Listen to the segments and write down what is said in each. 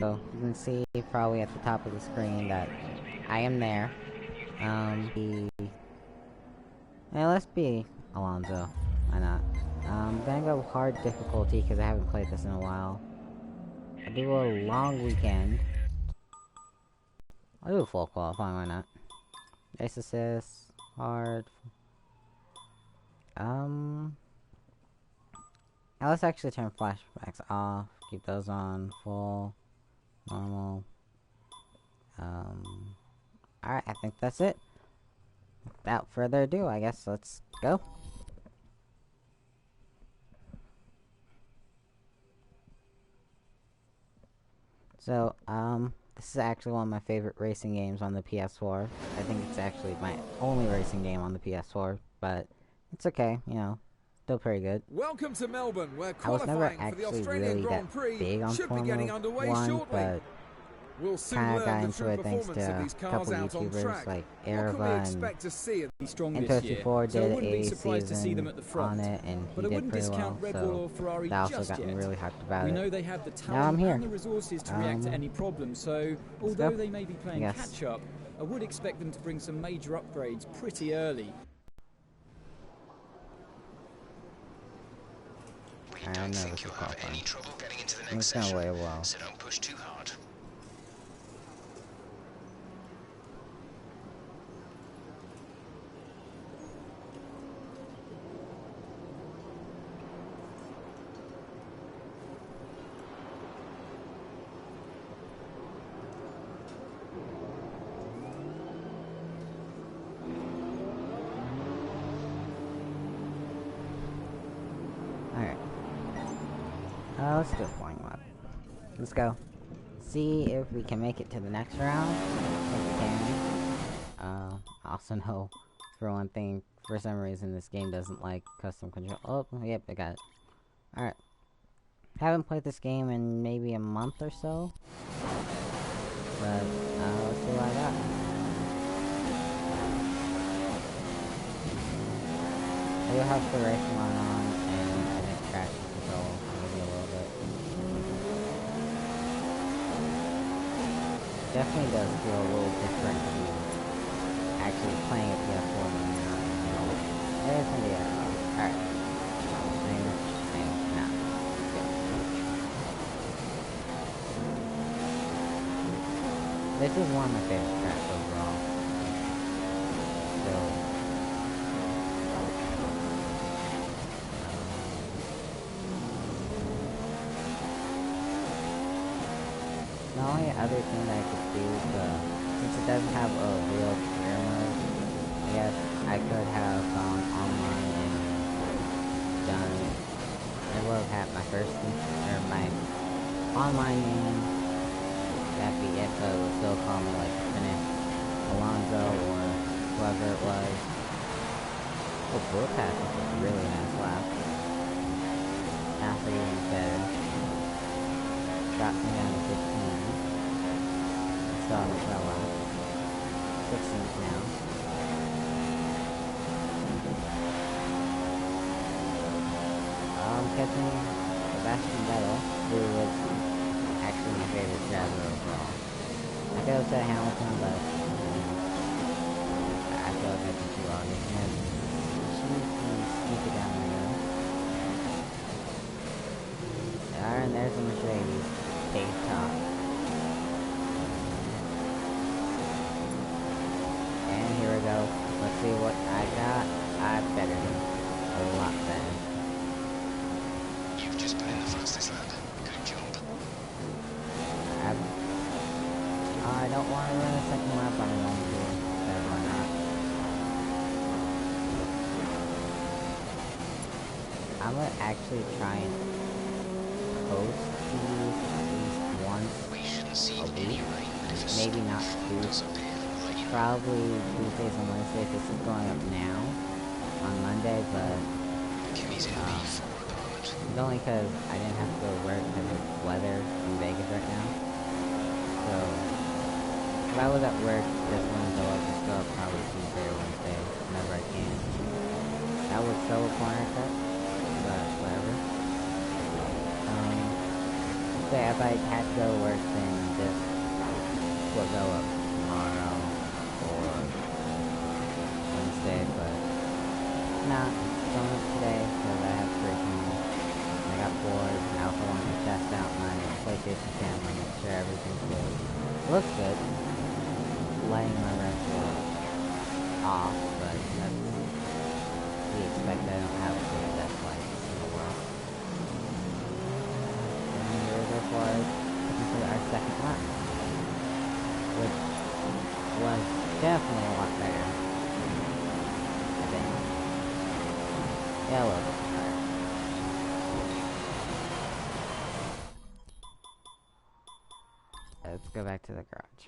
So you can see probably at the top of the screen that I am there. Let's be Alonzo. Why not? I'm gonna go hard difficulty because I haven't played this in a while. I'll do a long weekend. I'll do a full qualifying, why not? Ace assist, hard. Now let's actually turn flashbacks off. Keep those on full, normal. Alright, I think that's it. Without further ado, I guess let's go. So, this is actually one of my favorite racing games on the PS4. I think it's actually my only racing game on the PS4, but it's okay, you know, still pretty good. Welcome to Melbourne, where I was never qualifying for the actually Australian really Grand that Prix big on should be getting Formula underway 1, shortly. but We'll soon kind of got learn the into true it thanks performance to of a these couple cars out on YouTubers track. like What can we Erva and expect to see? Strong this year, N54 so I did wouldn't be a surprised to see them season at the front. on it, and he But I did wouldn't pretty well, discount Red Bull so or Ferrari that also just got me yet. really hyped about We it. know they have the Now I'm talent here. and the resources to react to any problem, so Let's although go. they may be playing Yes. catch up, I would expect them to bring some major upgrades pretty early. I don't think you'll have any trouble getting into the next session, so don't push too hard. Alright. Let's do a flying lap. Let's go. See if we can make it to the next round. If we can. Also know, for one thing, for some reason this game doesn't like custom control. Oh, yep, I got it. Alright. Haven't played this game in maybe a month or so. But, let's see what I got. I do have the racing line on, and I think traction control maybe a little bit. Definitely does feel a little different to me actually playing a PS4 than not. You know, there's gonna be a alright. Nah. This is one of my favorite tracks overall. So the only other thing that I could do, since it doesn't have a real career mode, I guess I could have gone online and done. I would have had my first, or my online name. That'd be it, but it would still call me like Finish Alonzo or whoever it was. Oh, Bull Pass is a really nice lap. After even better. Got me down to 15. Still on the trail lap. 16th now. Catching Sebastian Vettel, who was actually my favorite driver overall. I could have said Hamilton, but I feel like that's too obvious. And sneak it down the middle. And there's a Mercedes. Big top. And here we go. Let's see what I got. I better do a lot better. You've just put in the fastest lap. Good job. I don't want to run a second lap. I don't want to do that. Why not? I'm gonna actually try and post these at least once a week. Maybe not two. Probably Tuesdays and Wednesdays. This is going up now on Monday, but it's only because I didn't have to go to work because of weather in Vegas right now. So if I was at work, this one go up, just go up probably Tuesday or Wednesday whenever I can. That would show a corner cut, but whatever. say if I had to go to work, then this would go up tomorrow or Wednesday, but not going up today because I have freaking. I got bored. I also wanted to test out my PlayStation camera, make sure everything's good. Looks good. Lighting my rest off, but that's to be expected. I don't have the best lights in the world. And this was technically our second lap, which was definitely a lot better, I think. Yeah, a little bit better. Let's go back to the garage.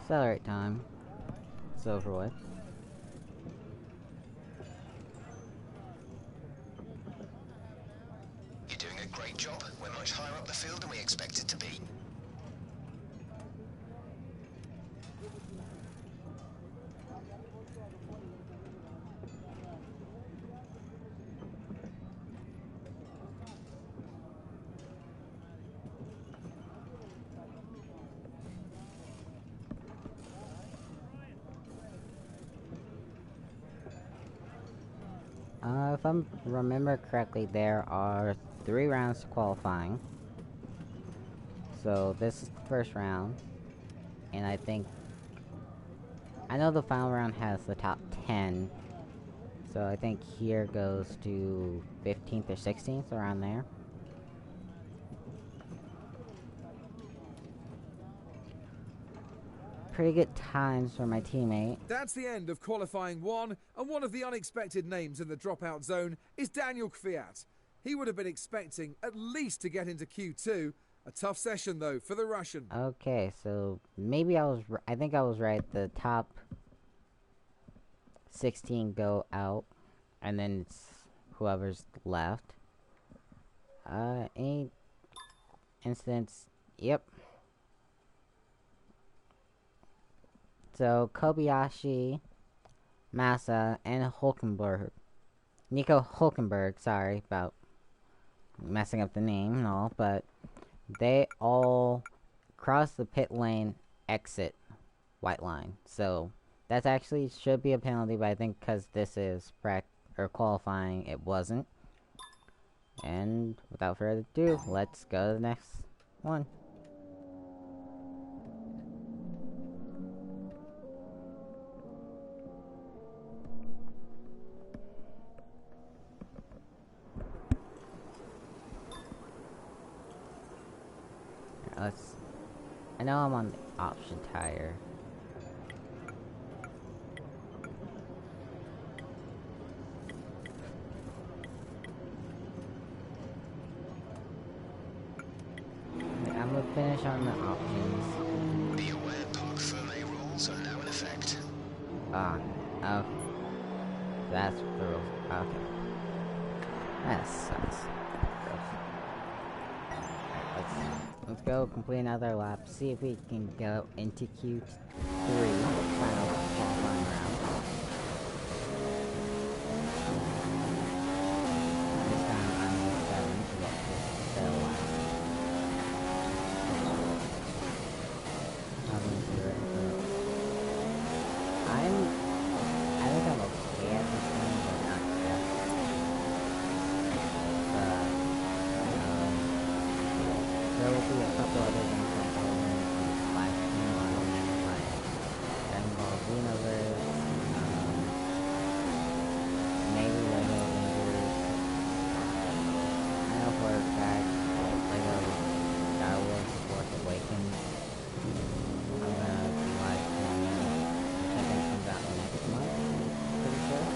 Accelerate time. It's over with. You're doing a great job. We're much higher up the field than we expected to be. If I remember correctly, there are 3 rounds to qualifying. So this is the first round, and I know the final round has the top 10. So I think here goes to 15th or 16th, around there. Pretty good times for my teammate. That's the end of qualifying 1, and one of the unexpected names in the dropout zone is Daniel Kvyat. He would have been expecting at least to get into Q2. A tough session though for the Russian. Okay, so maybe I think I was right. The top 16 go out, and then it's whoever's left. Any instance? Yep. So Kobayashi, Massa, and Hulkenberg. Nico Hulkenberg, sorry about messing up the name and all, but they all cross the pit lane exit white line. So that actually should be a penalty, but I think because this is qualifying, it wasn't. And without further ado, let's go to the next one. I know I'm on the option tire. I'm gonna finish on the options. Be aware, Parc Fermé rules are now in effect. Oh. That's the rules. Okay. That sucks. Let's go complete another lap, see if we can go into Q3, final qualifying round. This time I'm in 7 to get to the lap. I think I'm okay at this point, but not yet. There will be a couple other games I'm playing, like Dragon Ball Xenoverse, maybe Lego Avengers. I know for a fact Lego Star Wars Force Awakens. I'm gonna be live streaming, which I think comes out next month, pretty sure.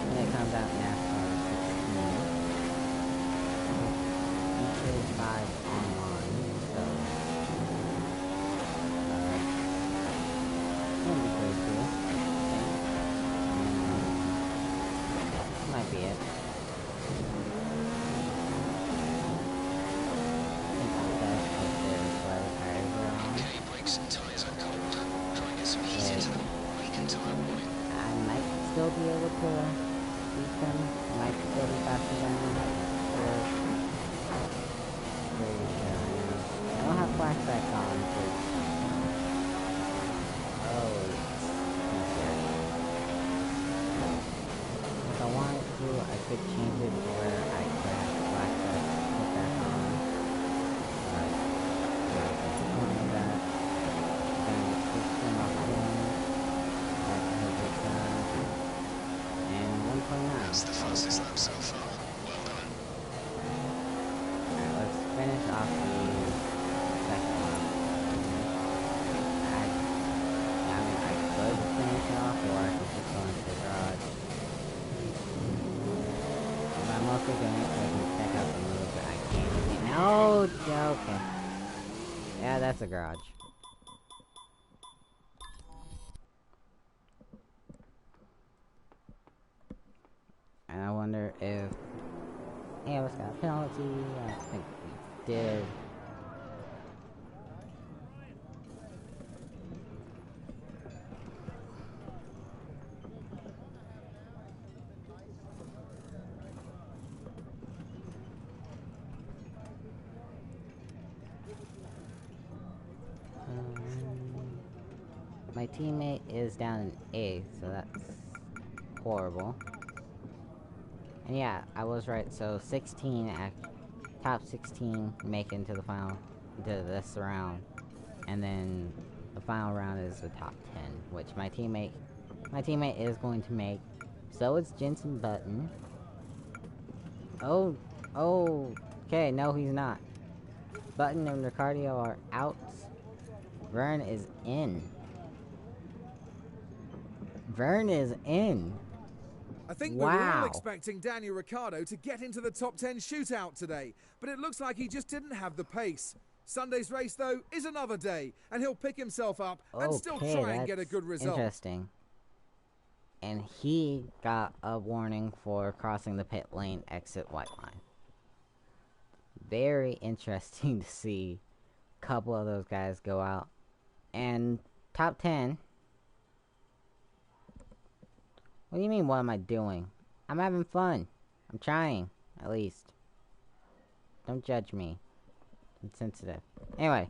And it comes out NASCAR 16. 5 online, so that'll be pretty cool. Might be it. Okay, brakes and tyres are cold. Try and I might still be able to beat them. Might still be faster than them. Pretty sure I am. I don't have flashback on, but... Oh, if I wanted to, I could change it to where I could have flashback put that on. But, yeah, that. Then switch them off again. And 1.9. That's the fastest lap so far. Well done. Alright, let's finish off the second one. I could finish it off, or I could just go into the garage. But I'm mostly doing it so I can check out the moves that I can't see. No joking. Yeah, that's a garage. And I wonder if any of us got a penalty. I think we did. My teammate is down in A, so that's horrible. And yeah, I was right. So 16, top 16 make it into the final, into this round, and then the final round is the top 10, which my teammate is going to make. So it's Jensen Button. Oh, okay, no, he's not. Button and Ricardo are out. Vern is in. Vern is in. I think we were all Wow. expecting Daniel Ricciardo to get into the top 10 shootout today, but it looks like he just didn't have the pace. Sunday's race, though, is another day, and he'll pick himself up and still Okay, try and get a good result. Interesting. And he got a warning for crossing the pit lane exit white line. Very interesting to see a couple of those guys go out. And top 10. What do you mean, what am I doing? I'm having fun. I'm trying, at least. Don't judge me. I'm sensitive. Anyway,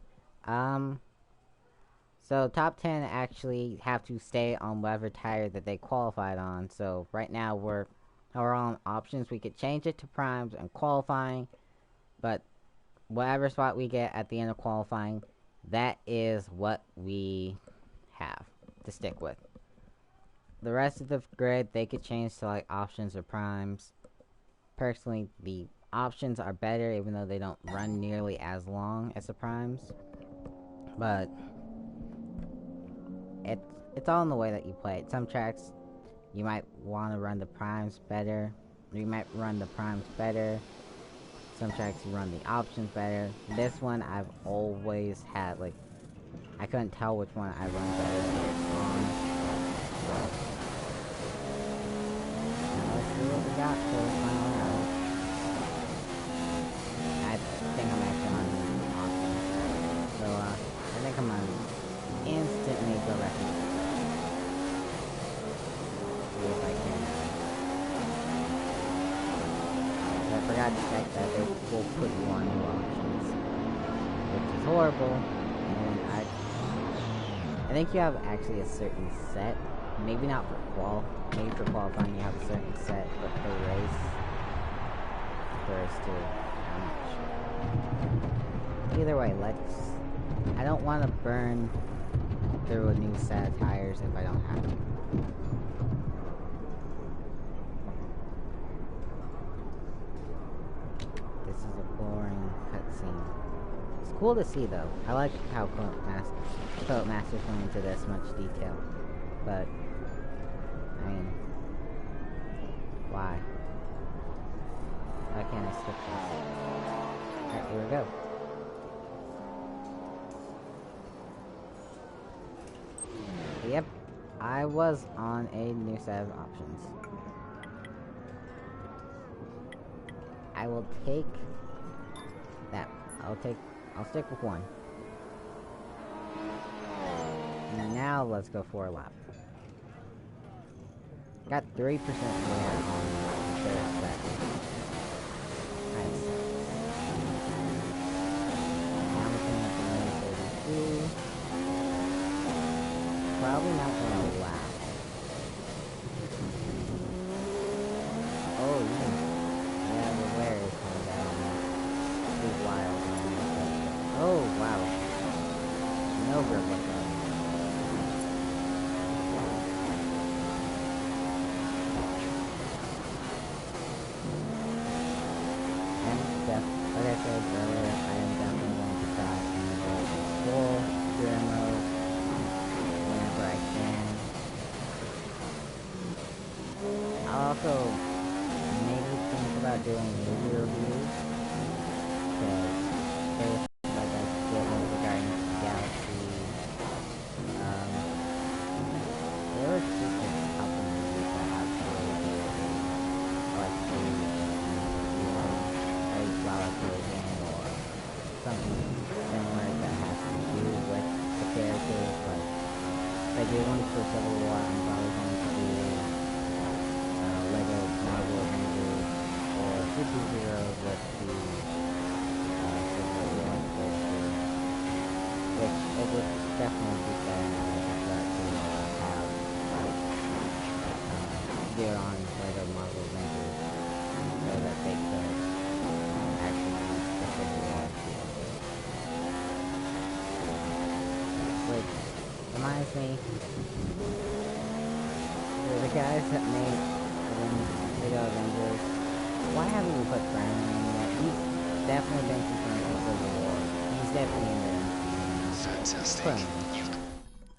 so top 10 actually have to stay on whatever tire that they qualified on. So right now we're on options. We could change it to primes and qualifying, but whatever spot we get at the end of qualifying, that is what we have to stick with. The rest of the grid, they could change to like options or primes. Personally, the options are better, even though they don't run nearly as long as the primes. But it's all in the way that you play it. Some tracks, you might want to run the primes better. You might run the primes better. Some tracks you run the options better. This one, I've always had, like, I couldn't tell which one I run better on. Let's see what we got for the final round. I think I'm actually on the options. So, I think I'm gonna instantly go back and see if I can. I forgot to check that they will put you on new options, which is horrible. And I think you have actually a certain set. Maybe not for maybe for qualifying you have a certain set, but for race, first too. I'm not sure. Either way, I don't want to burn through a new set of tires if I don't have to. This is a boring cutscene. It's cool to see though. I like how Codemasters went into this much detail. But, I mean, why? Why can't I skip this? Alright, here we go. Yep, I was on a new set of options. I will take that. I'll stick with one. Now let's go for a lap. Got 3% there on the third second. Nice. Hamilton at the lane 32. Probably not gonna last. Oh, yeah, the wear is coming down. Big wild on this. Oh, wow. No grip up. Like I said earlier, I am definitely going to try and go full career mode whenever I can. I'll also maybe think about doing movie reviews, because there's, like I did with the Guardians of the Galaxy, there was just a couple movies that I absolutely like to or something similar that has to do with the characters. Like, if I do one for Civil War, I'm probably going to do Lego Marvel Avengers or superheroes with the Civil War character, which it would definitely be better to have gear on Lego Marvel Avengers so that they could which reminds me, the guys that made Lego Avengers, why haven't we put Brandon in yet? He's definitely been confirmed for Civil War. He's definitely in there. Fantastic.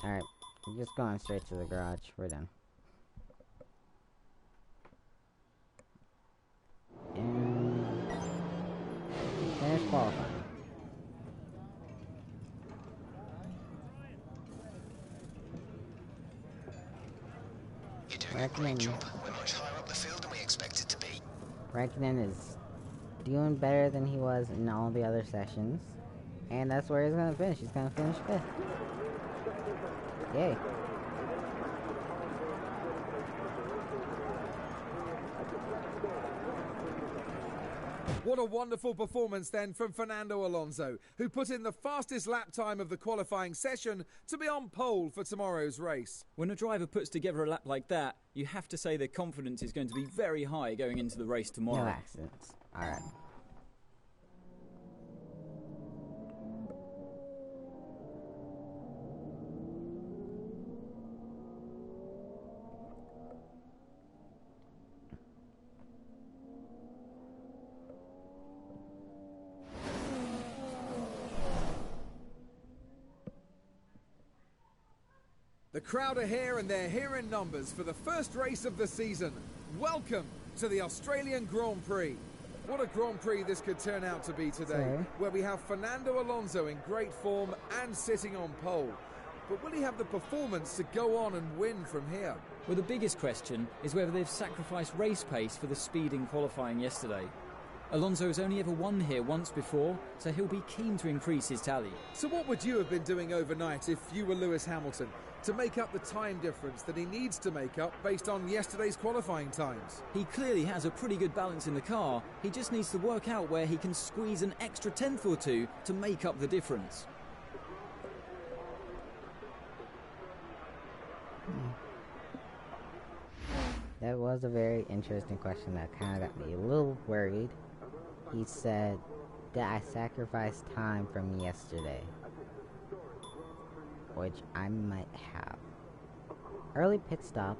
Alright, we're just going straight to the garage. We're done. And finish qualifying. You're doing a great job. We're much higher up the field than we expected to be. Raikkonen is doing better than he was in all the other sessions. And that's where he's going to finish. He's going to finish 5th. Yay. What a wonderful performance then from Fernando Alonso, who put in the fastest lap time of the qualifying session to be on pole for tomorrow's race. When a driver puts together a lap like that, you have to say their confidence is going to be very high going into the race tomorrow. No accidents. Alright. The crowd are here and they're here in numbers for the first race of the season. Welcome to the Australian Grand Prix. What a Grand Prix this could turn out to be today, where we have Fernando Alonso in great form and sitting on pole. But will he have the performance to go on and win from here? Well, the biggest question is whether they've sacrificed race pace for the speed in qualifying yesterday. Alonso has only ever won here once before, so he'll be keen to increase his tally. So what would you have been doing overnight if you were Lewis Hamilton to make up the time difference that he needs to make up based on yesterday's qualifying times? He clearly has a pretty good balance in the car. He just needs to work out where he can squeeze an extra tenth or two to make up the difference. That was a very interesting question that kind of got me a little worried. He said, did I sacrifice time from yesterday? Which I might have. Early pit stop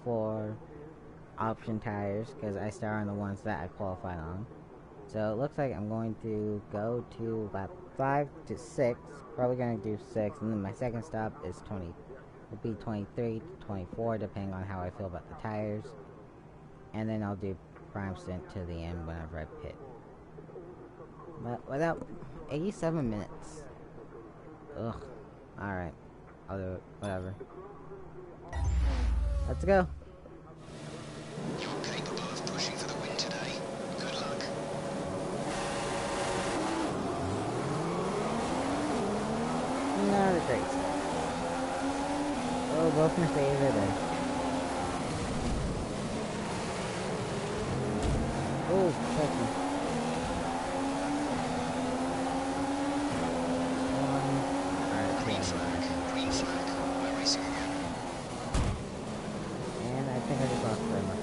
for option tires, because I start on the ones that I qualified on. So it looks like I'm going to go to lap 5 to 6, probably going to do 6, and then my second stop is 20. Will be 23 to 24, depending on how I feel about the tires. And then I'll do prime stint to the end whenever I pit. But without 87 minutes. Ugh. Alright. I'll do it. Whatever. Let's go. You're capable of pushing for the win today. Good luck. Not a great start. Oh, both Mercedes are there. Oh, touch me. Alright, Green flag. Green flag. We're racing again. and I think I just lost very much.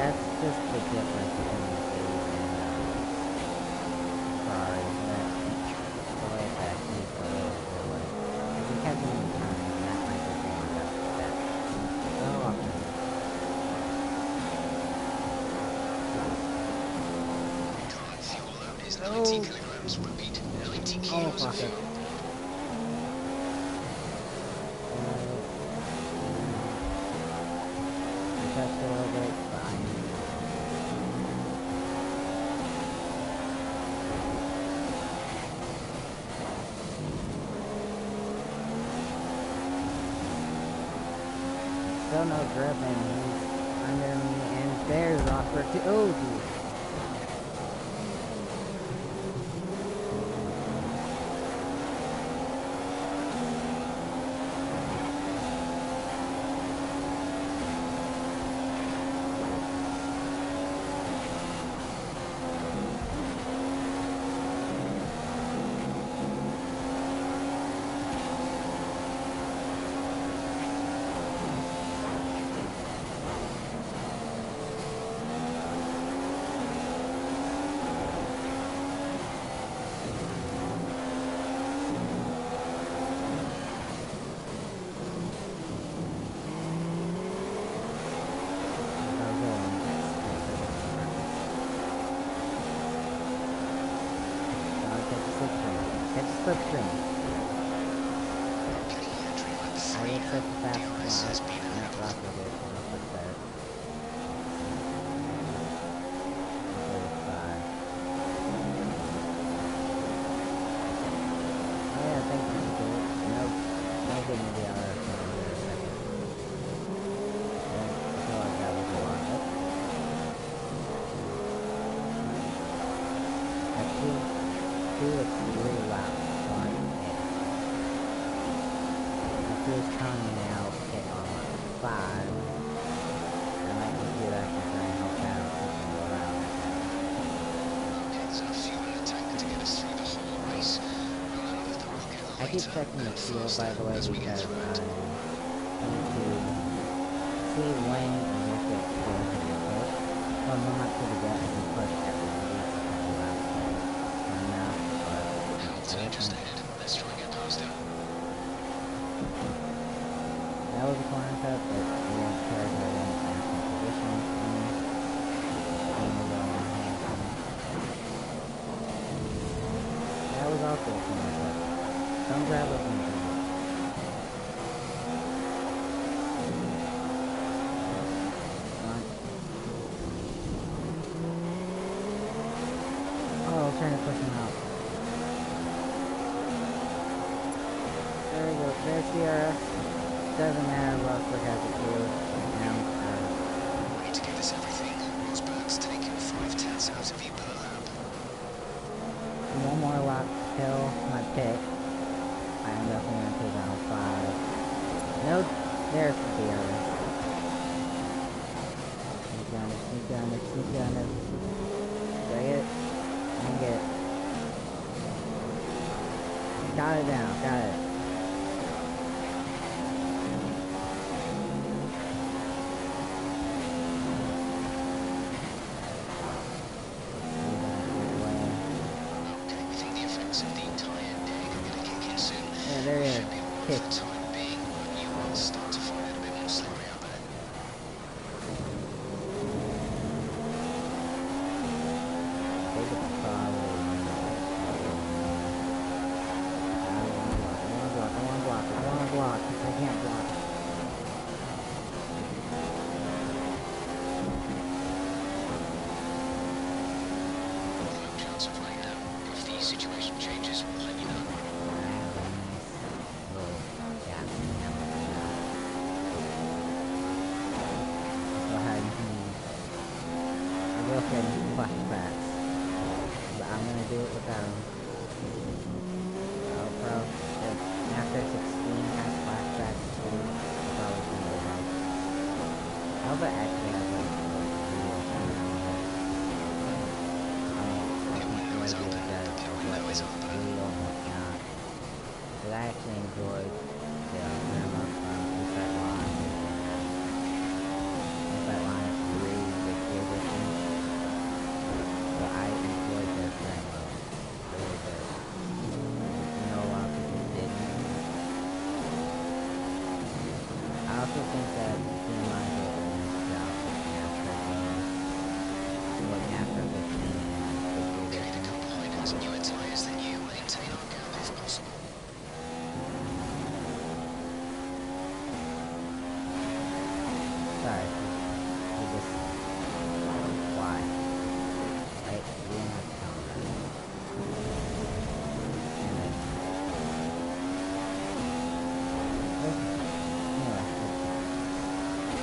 That's just the difference between the Mercedes and Ferrari. That's the way that he's a little bit like, if you catch him in time, that might be going up that. So often. Current fuel load is 90 kilograms. Repeat, 90 kilos of fuel. Just a little bit behind. Still no grip, and he's under me, and there's Rosberg too. Oh, geez. Slipstream. I will set the fast slot and that rocket is real quick there. Oh yeah, thank you. Nope. No getting the other thing in a second. I feel like that was a lot. Actually, it's really loud. Is coming out at 5. And my computer actually trying to help out and go around. Okay, there's enough fuel in the tank to get us through the whole race. Remember, the rocket I keep checking the fuel, by the way, because I need to see when and if it goes to get pushed. Well, no, not to the get, I can push every release a couple laps. I'm not, but Hamilton just ahead. Let's try and get those down. that was a corner cut, but we didn't care to national position. That was also a corner cut. Don't grab us in the oh, I was trying to push him out. There we go. There's DRS. Doesn't matter, Rosberg has it too. Now, We need to give this everything. Rosberg's taking 5/10 out of you per lap. one more lap till my pick. I'm definitely going to take down 5. Nope, there's the DRS. Sneak down it. Did I get it? Dang it. Got it down, got it. Okay, we think the effects of the entire deck are going to kick in soon. Yeah, there Should is. be alright for the time being, but you will start to find it a bit more slippery out there. They could probably. I wanna block. I can't block. No chance of rain now. If the situation changes, we'll let you know. I will say flashbacks, but I'm gonna do it without them. Bro, if after 16 has flashbacks too, it's probably gonna be help. I hope it actually has like The window is open. The window is open. but I actually enjoyed the cinema from Insight Line. Insight Line 3, the key edition. So I enjoyed their cinema. Really good. You know, a lot of people didn't. I also think that cinema did a nice job with NASCAR games. What NASCAR 15 and the key Okay, the edition. Combine has newer tyres than you. Maintain our gap if possible. Sorry. You just... Why? Right? You didn't have to tell me that. Anyway. Anyway.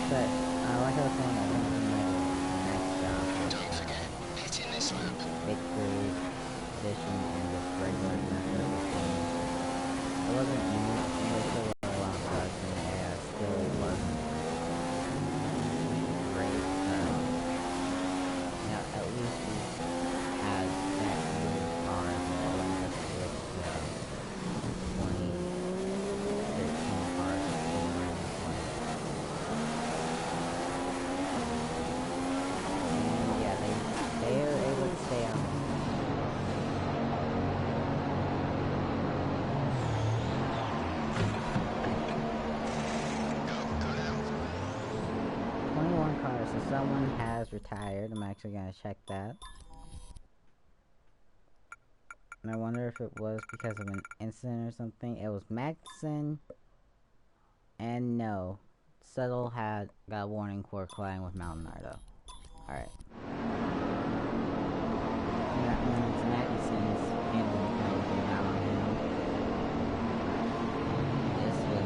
But, like I was saying, I think we made a nice job with Don't forget, hit in this lap. Victory Edition and just regular NASCAR 15. It wasn't unique, they still were a lot of cars in the area, still wasn't great, you know, at least we had that new cars and when just with the 2013 cars that came around this way. And yeah, they were able to stay on. Go now. 21 cars, so someone has retired. I'm actually gonna check that. And I wonder if it was because of an incident or something. It was Magnussen, and no, Settle got a warning for colliding with Maldonado. Alright. That means Magnussen's handling penalty now on him. This was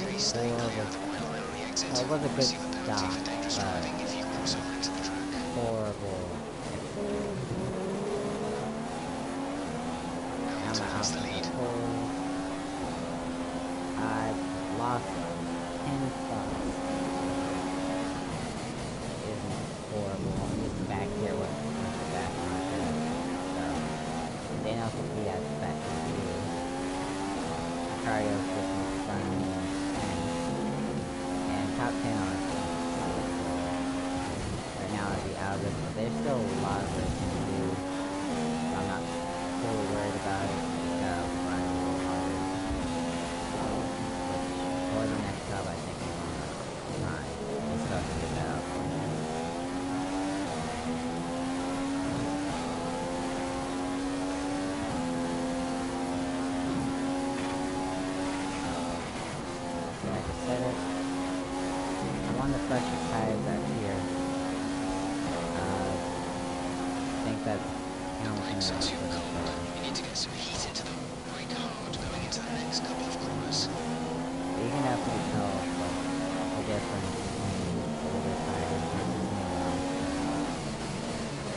Okay, a stay clear horrible, of the white line on the exit. well, it was a good Receive a penalty stop, for dangerous but driving if you cross over into the track. horrible. Hamilton has the lead. I lost 10 spots. It isn't horrible. I'm just back here with the back marker. So, they know to be at the back too. Cario's just in front of me and top 10 on it. Right now I'd be out of it, but there's still a lot of racing to do. So I'm not totally worried about it. Run a little harder. Which, for the next job, I think I'm gonna try and start to get that out for you. So I just set it. I'm on the fresher tires out here. I think that's The brakes are too cold. You need to get some heat into them. Brake hard going into the next couple of corners. You can definitely tell the difference between older tires versus new ones.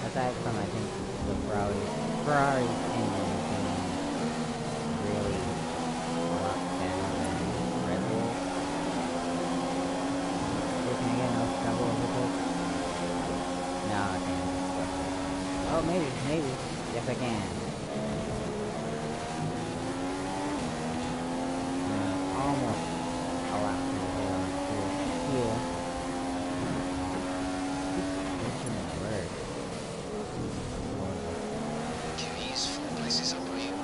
Aside from, I think, the Ferrari's engine being really a lot better than Red Bull. Can I get enough double with it? No, I can't. Oh, maybe. Yes, I can. Almost a lot more here. This shouldn't work. He's 4 places up for you.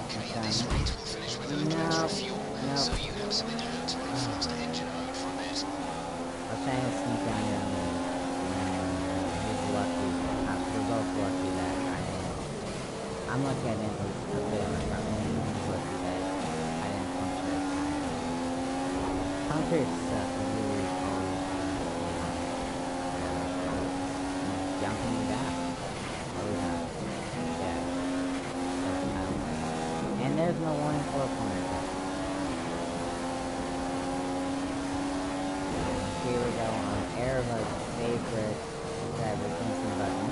Okay, this rate will finish with little extra fuel, so you have some in hand to run faster engine mode from it. I was trying to sneak down here and he's lucky. We're both lucky that I'm lucky I didn't lose a bit of my front wing. He's lucky that I didn't puncture his tire. Punctures suck. Really always jumping me back. Always have. Yeah. And there's no warning for a corner. Here we go on Airhood's favorite driver, instant button.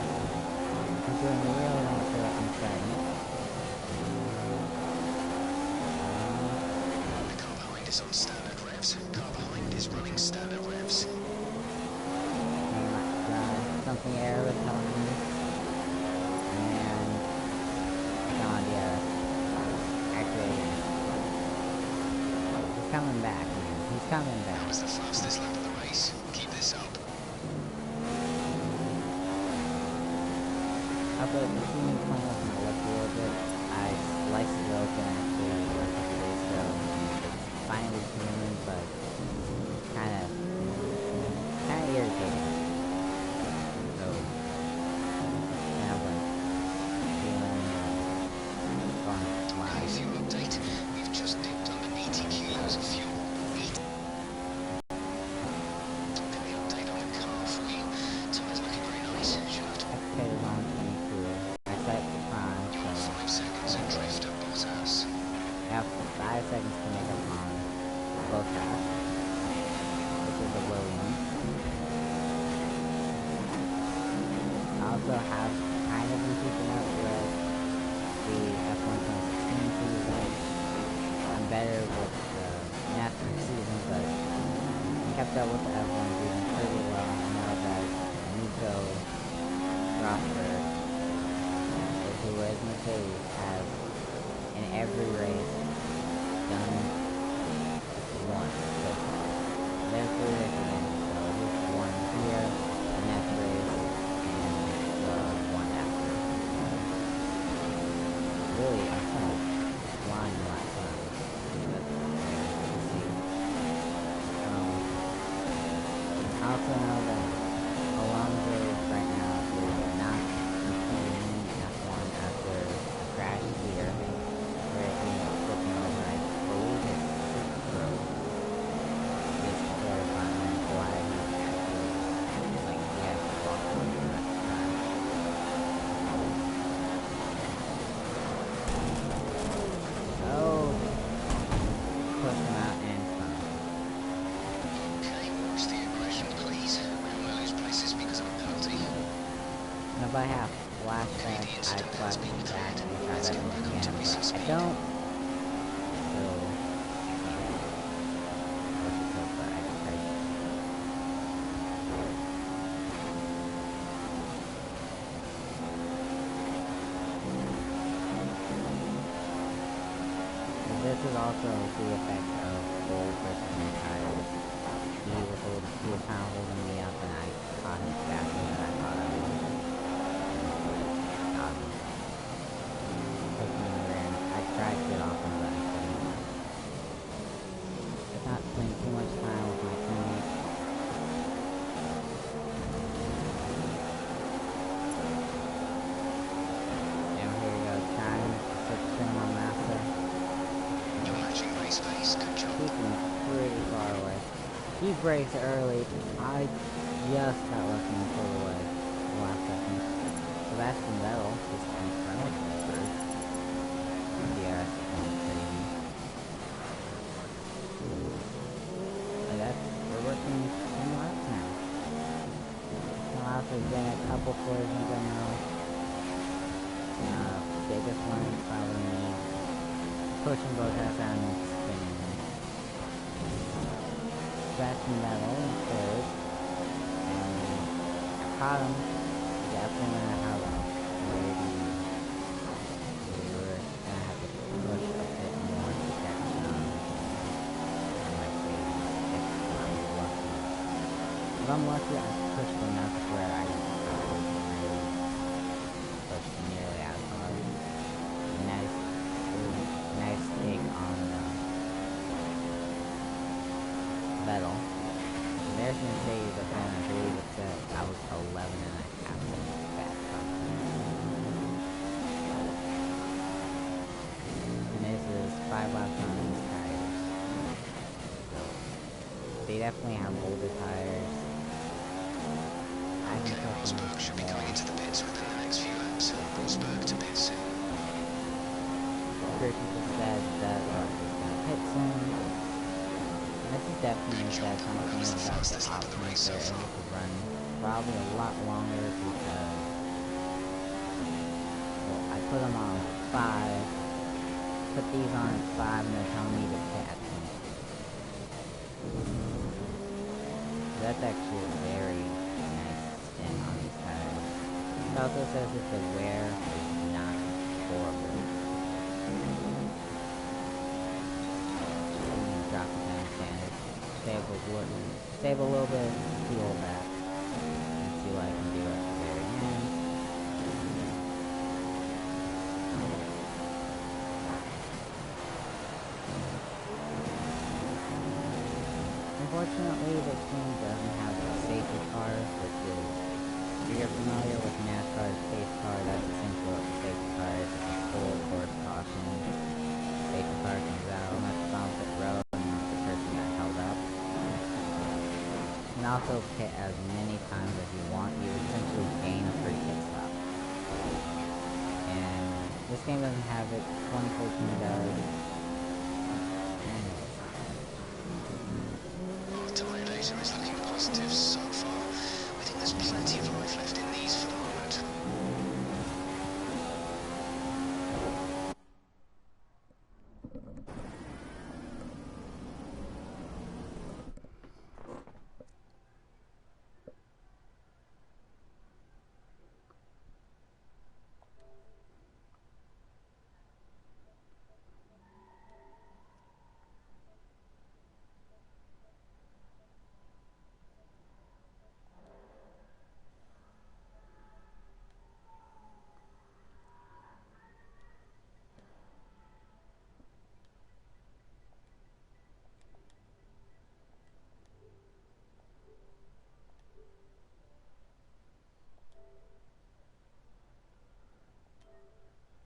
I'm doing really nice so I'm trying it. The car behind is on standard revs. Car behind is running standard revs. Something Airhood telling me. And God, yeah. Actually, he's coming back, man. He's coming back. That was the fastest lap of the race. Keep this up. Although the team playing with my lip a little bit, I sliced it open actually a couple days ago. It's finally human, but kind of irritating. So, kind of like feeling going Okay, fuel update. We've just dipped under 80 kilos of fuel. Okay, update on the car for you. Tyres looking very nice. Should have to Okay, on 22. I set the time, You're so 5 seconds and drift at Bottas. I have 5 seconds to make up on both halves, which is a Williams. I also have kind of been keeping up with the F1 2016 season. I'm better with the NASCAR season, but I kept up with the F1 season pretty well. I know that Nico Rosberg, who is Mercedes, has in every race done one so far. There's 3 races in, so at least one here, the next race, and the one after. Really, I'm kind of flying the last time. I also know that Alonso right now is not competing in F1 after a crash here, where he's looking over, I believe it's Pro. Just to clarify why he's actually, like, he has to walk over that time. Oh, push him out and stop. Okay, watch the aggression, please. We will lose places because of a penalty. And if I have flashback, I flash back and try that again, but I don't. So, what's it called for exercise? This is also the effect of old versus new tires. He was kind of holding me up, and I caught him faster than I thought I would. Took me in the rear, and I tried to get off him, but I couldn't. Let's not spend too much time with my teammates. And here we go, trying to put cinema master. You're matching race pace. Good job. Keeping pretty far away. He brakes early. I just got lucky and pulled away the last second. Sebastian Vettel just in front of me first. Yeah, that's crazy. But we're working 10 laps now. 10 laps has been a couple collisions I know. Biggest one is probably me pushing both us out and spinning. Sebastian Vettel in third. And caught him. Definitely gonna have a maybe we were gonna have to push a bit more to catch like maybe if I'm lucky. If I'm lucky, I pushed enough where I would really push nearly as hard. Nice take on Vettel. There's Mercedes up there, I believe it said I was 11 and a half seconds back from and this is 5 laps on these tires. So they definitely have older tires. I can Rosberg should be going into the pits within the next few laps. Rosberg to pit soon. People said that is gonna pit soon. This is definitely said something about the options they're able to run probably a lot longer because well, I put them on 5, put these on at 5 and they're telling me to pit at 20. That's actually a very nice spin on these tires. It also says that the wear is not horrible. Drop the time standard. Save a little bit of fuel back. And see what I can do at the very end. Unfortunately, this team doesn't have a safety car, which is, if you're familiar with NASCAR's safety car, that's essentially what the safety car is. It's a full course caution. Safety car comes out, let's bump it road. You can also pit as many times as you want. You essentially gain a free pit stop. And this game doesn't have it. 2014 does. Tyre data is looking positive.